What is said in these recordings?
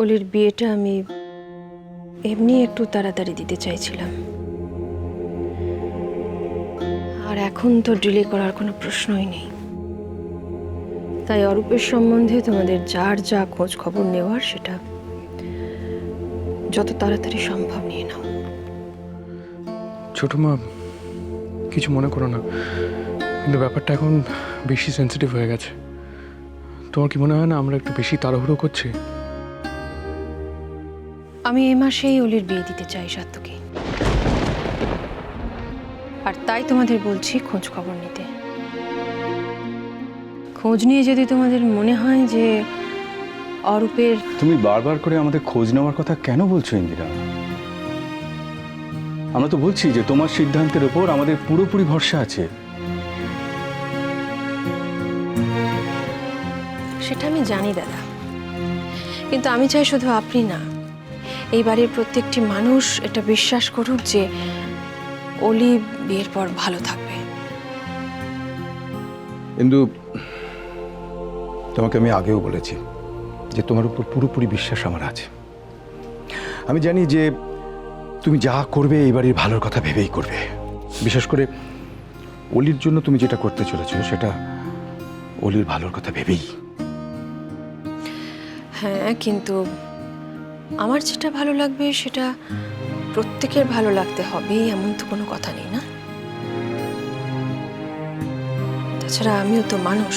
অলির বিয়েটা আমি এমনি একটু তাড়াতাড়ি দিতে চাইছিলাম, আর এখন তো ডিলে করার কোনো প্রশ্নই নেই। তাই অরূপের সম্বন্ধে তোমাদের যার যা খোঁজ খবর নেওয়ার সেটা যত তাড়াতাড়ি সম্ভব নিয়ে নাও। ছোট মা, কিছু মনে করো না, কিন্তু ব্যাপারটা এখন বেশি সেন্সিটিভ হয়ে গেছে। তোমার কি মনে হয় না আমরা একটু বেশি তাড়াহুড়ো করছি? আমি এ মাসেই অলির বিয়ে দিতে চাই সাত্তকী, আর তাই তোমাদের বলছি খোঁজ খবর নিতে। খোঁজ নিয়ে যদি তোমাদের মনে হয় যে অরূপের... তুমি বারবার করে আমাদের খোঁজ নেওয়ার কথা কেন বলছো ইন্দিরা? আমরা তো বলছি যে তোমার সিদ্ধান্তের উপর আমাদের পুরোপুরি ভরসা আছে। সেটা আমি জানি দাদা, কিন্তু আমি চাই শুধু আপনি না, এই বাড়ির প্রত্যেকটি মানুষ এটা বিশ্বাস করুক যে অলি বিয়ের পর ভালো থাকবে। কিন্তু তোমাকে আমি আগেও বলেছি যে তোমার উপর পুরোপুরি বিশ্বাস আমার আছে। আমি জানি যে তুমি যা করবে এই বাড়ির ভালোর কথা ভেবেই করবে। বিশেষ করে অলির জন্য তুমি যেটা করতে চলেছো সেটা অলির ভালোর কথা ভেবেই। হ্যাঁ, কিন্তু আমার যেটা ভালো লাগবে সেটা প্রত্যেকের ভালো লাগতে হবে এমন তো কোনো কথা নেই না? তাছাড়া আমিও তো মানুষ,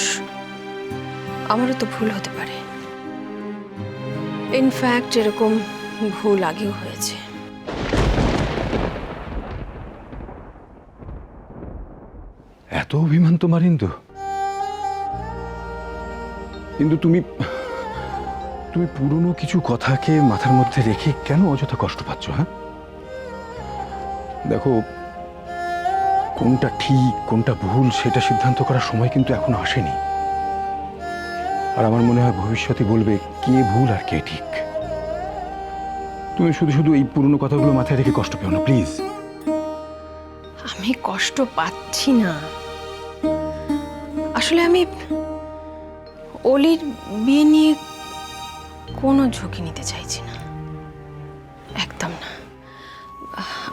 আমারও তো ভুল হতে পারে। ইনফ্যাক্ট এরকম ভুল আগেও হয়েছে। এত অভিমান তোমার ইন্দু? কিন্তু তুমি পুরনো কিছু কথাকে মাথার মধ্যে রেখে কেন অযথা কষ্ট পাচ্ছ? হ্যাঁ, দেখো, কোনটা ঠিক কোনটা ভুল সেটা সিদ্ধান্ত করার সময় কিন্তু এখনো আসেনি। আর আমার মনে হয় ভবিষ্যতে বলবে কে ভুল আর কে ঠিক। তুমি শুধু শুধু এই পুরনো কথাগুলো মাথায় রেখে কষ্ট পেও না, প্লিজ। আমি কষ্ট পাচ্ছি না, আসলে আমি অলির বিয়ে নিয়ে কোনো ঝুঁকি নিতে চাইছি না, একদম না।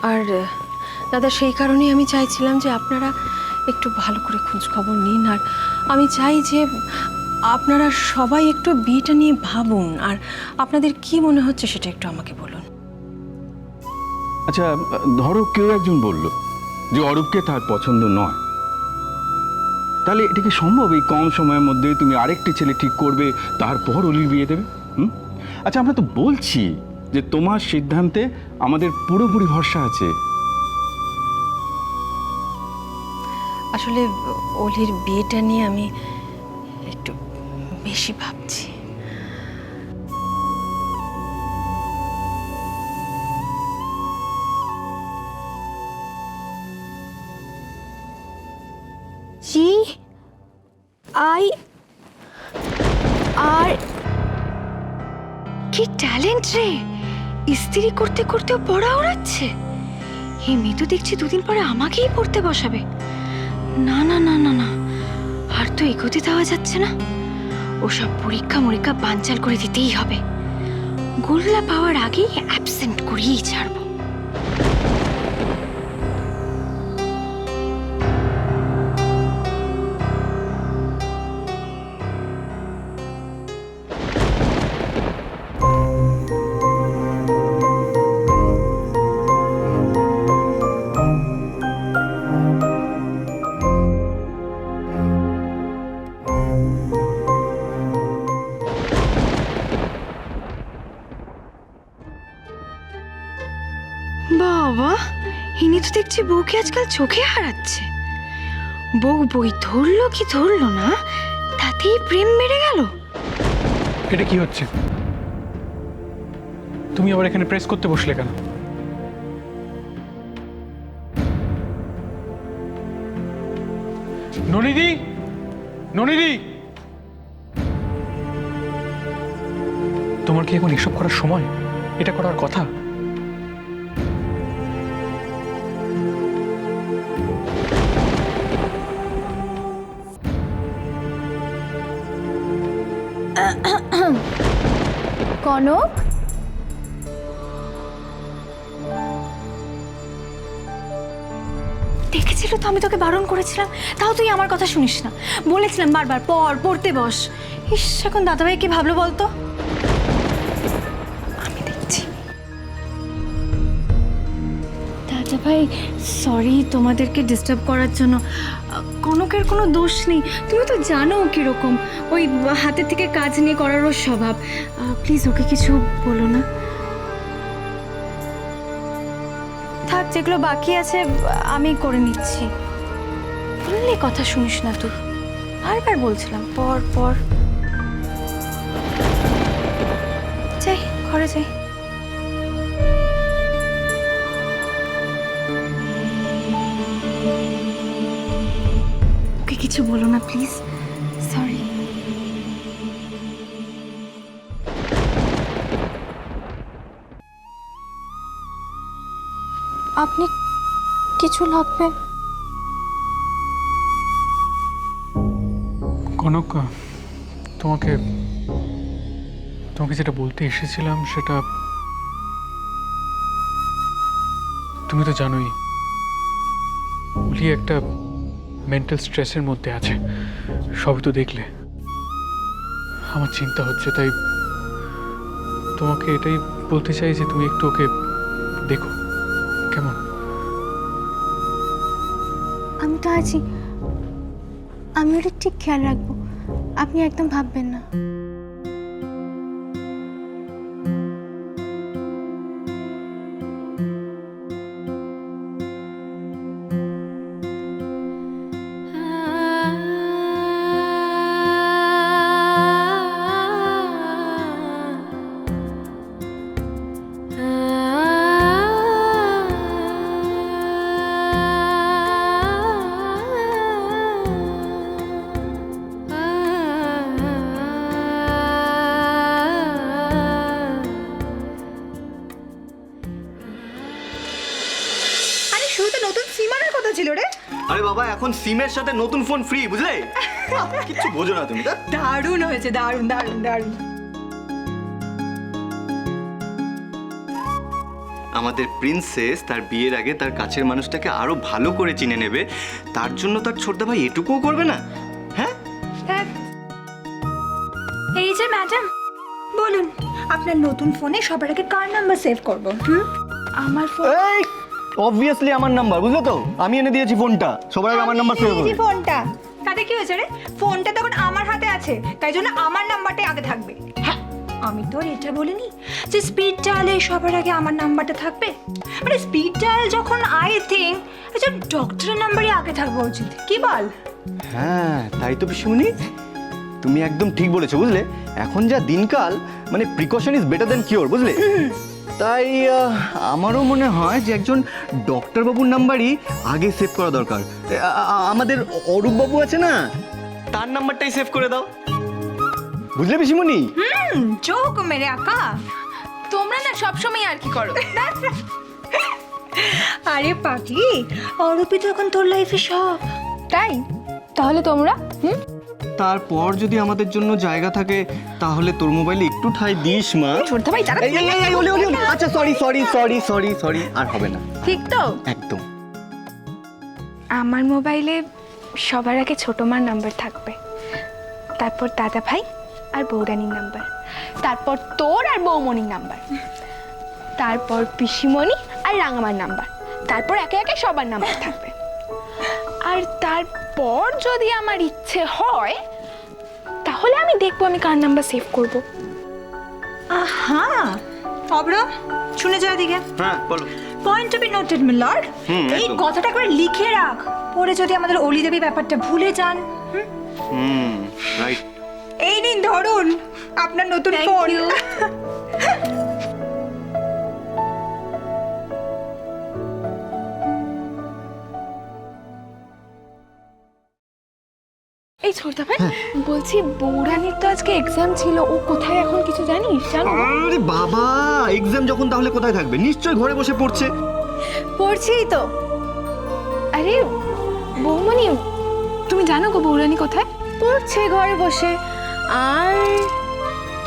আর দাদা, সেই কারণেই আমি চাইছিলাম যে আপনারা একটু ভালো করে খোঁজ খবর নিন, আর আমি চাই যে আপনারা সবাই একটু বিয়েটা নিয়ে ভাবুন, আর আপনাদের কি মনে হচ্ছে সেটা একটু আমাকে বলুন। আচ্ছা, ধরো কেউ একজন বলল যে অরূপকে তার পছন্দ নয়, তাহলে এটা কি সম্ভব এই কম সময়ের মধ্যে তুমি আরেকটি ছেলে ঠিক করবে তারপর অলির বিয়ে দেবে? আচ্ছা, আমরা তো বলছি যে তোমার সিদ্ধান্তে আমাদের পুরোপুরি ভরসা আছে। আসলে অলির বিয়েটা নিয়ে আমি একটু বেশি ভাবছি। জি আই আর কি ট্যালেন্ট রে! ইস্ত্রি করতে করতেও পড়া ওড়াচ্ছে। এই মেয়ে তো দেখছি দুদিন পরে আমাকেই পড়তে বসাবে। না না না না না, আর তো এগোতে দেওয়া যাচ্ছে না। ওসব পরীক্ষা মরীক্ষা বানচাল করে দিতেই হবে। গোল্লা পাওয়ার আগেই অ্যাবসেন্ট করিয়েই ছাড়বো। বাবা, ইনি তো দেখছি বউকে আজকাল চোখে হারাচ্ছে। বউ বই ধরলো কি ধরলো না, তাতেই প্রেম বেড়ে গেল। এটা কি হচ্ছে? তুমি আবার এখানে প্রেস করতে বসলে কেন? ননিদি, ননিদি, তোমার কি এখন এসব করার সময়? এটা করার কথা? কনক, দেখেছিল তো আমি তোকে বারণ করেছিলাম, তাও তুই আমার কথা শুনিস না। বলেছিলাম বারবার পড়তে বস। ইস, এখন দাদাভাই কি ভাবলো বলতো? আমি দেখছি। দাদাভাই সরি তোমাদেরকে ডিস্টার্ব করার জন্য। কনকের কোনো দোষ নেই, তুমি তো জানো কিরকম, ওই হাতের থেকে কাজ নিয়ে করার ওর স্বভাব। প্লিজ ওকে কিছু বলো না। থাক, যেগুলো বাকি আছে আমি করে নিচ্ছি। বললে কথা শুনিস না তুই, বারবার বলছিলাম পর। যাই, ঘরে যাই। ওকে কিছু বলো না প্লিজ, সরি। আপনি কিছু লাগবে? কনক, তোমাকে যেটা বলতে এসেছিলাম সেটা তুমি তো জানোই, উলি একটা মেন্টাল স্ট্রেসের মধ্যে আছে, সবই তো দেখলে। আমার চিন্তা হচ্ছে, তাই তোমাকে এটাই বলতে চাই যে তুমি একটু ওকে দেখো, কেমন? আমি তো আছি, আমি ওটা ঠিক খেয়াল রাখবো, আপনি একদম ভাববেন না। আরে বাবা, এখন সিমের সাথে নতুন ফোন ফ্রি, বুঝলে? কিচ্ছু বোঝো না তুমি। দারুণ হয়েছে, দারুণ দারুণ দারুণ। আমাদের প্রিন্সেস তার বিয়ের আগে তার কাছের মানুষটাকে আরো ভালো করে চিনে নেবে, তার জন্য তার ছোটদা ভাই এটুকুও করবে না? হ্যাঁ, এই যে ম্যাডাম, বলুন আপনার নতুন ফোনে সবার আগে কার নাম্বার সেভ করব? আমার ফোন। এই অবভিয়াসলি আমার নাম্বার, বুঝলে তো? আমি এনে দিয়েছি ফোনটা, সবার আগে আমার নাম্বার সেভ হবে। ফোনটা তাতে কি হয়েছে রে? ফোনটা তখন আমার হাতে আছে, তাই জন্য আমার নাম্বারটাই আগে থাকবে। হ্যাঁ, আমি তো আর এটা বলিনি যে স্পিড ডায়ালে সবার আগে আমার নাম্বারটা থাকবে। মানে স্পিড ডায়াল যখন আই থিঙ্ক আচ্ছা ডক্টরের নাম্বারই আগে থাকবে উচিত, কি বল? হ্যাঁ, তাই তো পিসিমণি, তুমি একদম ঠিক বলেছো, বুঝলে? এখন যা দিনকাল, মানে precaution is better than cure, বুঝলে? তাই আমারও মনে হয় যে একজন ডক্টর বাবুর নাম্বারই আগে সেভ করা দরকার। আমাদের অরূপ বাবু আছে না, তার নাম্বারটাই সেভ করে দাও, বুঝলে পিসিমণি? চোখ মেরে আকা, তোমরা না সবসময় আর কি করো। আরে পাখি, অরূপই তো এখন তোর লাইফে সব। তাই তাহলে তোমরা তারপর যদি আমাদের জন্য জায়গা থাকে তাহলে তোর মোবাইলে একটু ঠাই দিস মা। ছোট ভাই যারা আচ্ছা সরি, আর হবে না। ঠিক তো? একদম। আমার মোবাইলে সবার আগে ছোট মার নাম্বার থাকবে, তারপর দাদা ভাই আর বৌরানির নাম্বার, তারপর তোর আর বৌমণির নাম্বার, তারপর পিসিমণি আর রাঙামার নাম্বার, তারপর একে একে সবার নাম্বার থাকবে। আর তারপর যদি আমার ইচ্ছে হয় তাহলে আমি দেখবো আমি কার নাম্বার সেভ করব। আহা, অব্র শুনে যা দিকে। হ্যাঁ বলো। Point to be noted my lord. এই একদম। কথাটা করে লিখে রাখ, পরে যদি আমাদের অলি দেবী ব্যাপারটা ভুলে যান। রাইট। এই নিন ধরুন আপনার নতুন ফোন। এই ছোটদা ভাই, বলছি বৌরানির তো আজকে এক্সাম ছিল, ও কোথায় এখন কিছু জানিস? জানো? আরে বাবা, এক্সাম যখন তাহলে কোথায় থাকবে? নিশ্চয়ই ঘরে বসে পড়ছে। পড়ছেই তো। আরে বৌমণি, তুমি জানো গো বৌরানি কোথায়? পড়ছে ঘরে বসে। আর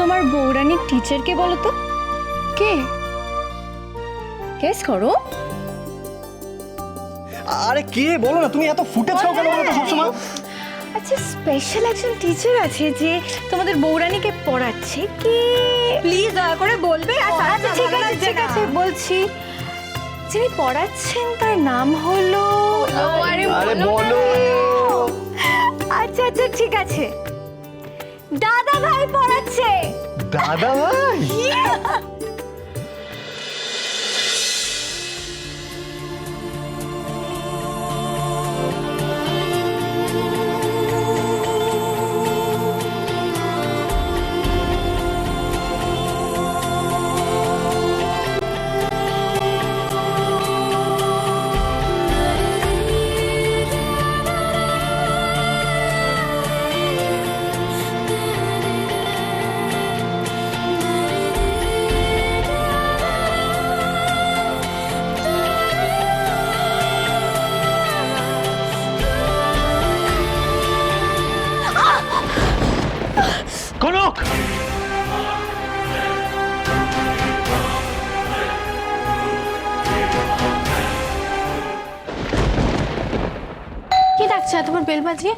তোমার বৌরানির টিচারকে বলো তো? কে? গেস করো। আরে কে বলো না, তুমি এত ফুটে ছাও কেন বলো তো সবসময়? আচ্ছা, স্পেশাল একজন টিচার আছে যে তোমাদের বৌরানীকে পড়াচ্ছে, কে? প্লিজ দয়া করে বলবে। আর আচ্ছা ঠিক আছে বলছি। যিনি পড়াচ্ছেন তার নাম হলো, আরে বলো। আচ্ছা আচ্ছা ঠিক আছে, দাদা ভাই পড়াচ্ছে। দাদা ভাই? কনক! কি ডাকছে এতবার বেল বাজিয়ে?